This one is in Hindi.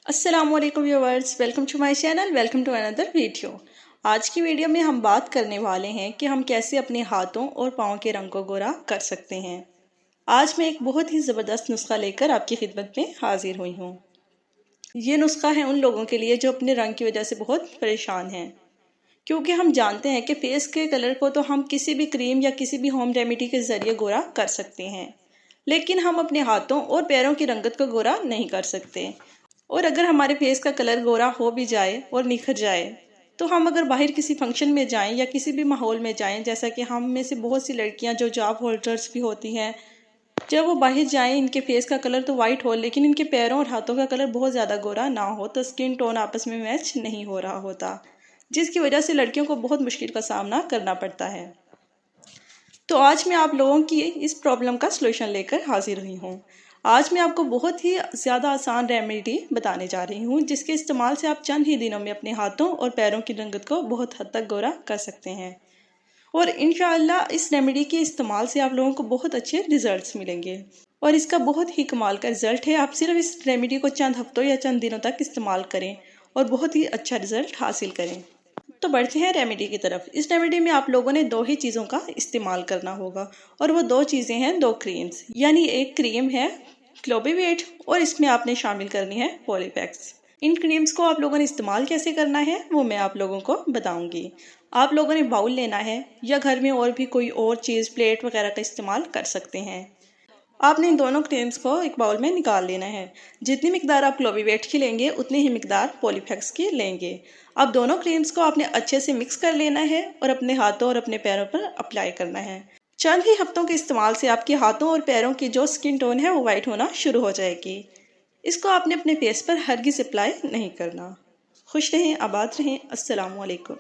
अस्सलामुअलैकुम viewers, welcome to my channel, welcome to another video. आज की वीडियो में हम बात करने वाले हैं कि हम कैसे अपने हाथों और पाँव के रंग को गोरा कर सकते हैं। आज मैं एक बहुत ही ज़बरदस्त नुस्खा लेकर आपकी खिदमत में हाजिर हुई हूँ। ये नुस्खा है उन लोगों के लिए जो अपने रंग की वजह से बहुत परेशान हैं, क्योंकि हम जानते हैं कि फेस के कलर को तो हम किसी भी क्रीम या किसी भी होम रेमेडी के ज़रिए गोरा कर सकते हैं, लेकिन हम अपने हाथों और पैरों की रंगत को गोरा नहीं कर सकते। और अगर हमारे फेस का कलर गोरा हो भी जाए और निखर जाए, तो हम अगर बाहर किसी फंक्शन में जाएं या किसी भी माहौल में जाएं, जैसा कि हम में से बहुत सी लड़कियां जो जॉब होल्डर्स भी होती हैं, जब वो बाहर जाएं इनके फेस का कलर तो वाइट हो लेकिन इनके पैरों और हाथों का कलर बहुत ज़्यादा गोरा ना हो, तो स्किन टोन आपस में मैच नहीं हो रहा होता, जिसकी वजह से लड़कियों को बहुत मुश्किल का सामना करना पड़ता है। तो आज मैं आप लोगों की इस प्रॉब्लम का सलूशन लेकर हाजिर हुई हूँ। आज मैं आपको बहुत ही ज़्यादा आसान रेमेडी बताने जा रही हूँ, जिसके इस्तेमाल से आप चंद ही दिनों में अपने हाथों और पैरों की रंगत को बहुत हद तक गोरा कर सकते हैं। और इंशाअल्लाह इस रेमेडी के इस्तेमाल से आप लोगों को बहुत अच्छे रिजल्ट्स मिलेंगे। और इसका बहुत ही कमाल का रिजल्ट है। आप सिर्फ इस रेमेडी को चंद हफ्तों या चंद दिनों तक इस्तेमाल करें और बहुत ही अच्छा रिजल्ट हासिल करें। तो बढ़ते हैं रेमेडी की तरफ। इस रेमेडी में आप लोगों ने दो ही चीज़ों का इस्तेमाल करना होगा, और वो दो चीज़ें हैं दो क्रीम्स, यानी एक क्रीम है क्लोबेवेट और इसमें आपने शामिल करनी है पॉलीपैक्स। इन क्रीम्स को आप लोगों ने इस्तेमाल कैसे करना है वो मैं आप लोगों को बताऊंगी। आप लोगों ने बाउल लेना है या घर में और भी कोई और चीज़ प्लेट वगैरह का इस्तेमाल कर सकते हैं। आपने इन दोनों क्रीम्स को एक बाउल में निकाल लेना है। जितनी मिकदार आप क्लोबेवेट की लेंगे उतनी ही मिकदार पॉलीपैक्स की लेंगे। अब दोनों क्रीम्स को आपने अच्छे से मिक्स कर लेना है और अपने हाथों और अपने पैरों पर अप्लाई करना है। चंद ही हफ्तों के इस्तेमाल से आपके हाथों और पैरों की जो स्किन टोन है वो वाइट होना शुरू हो जाएगी। इसको आपने अपने फेस पर हरगिज़ अप्लाई नहीं करना। खुश रहें, आबाद रहें। अस्सलामु अलैकुम।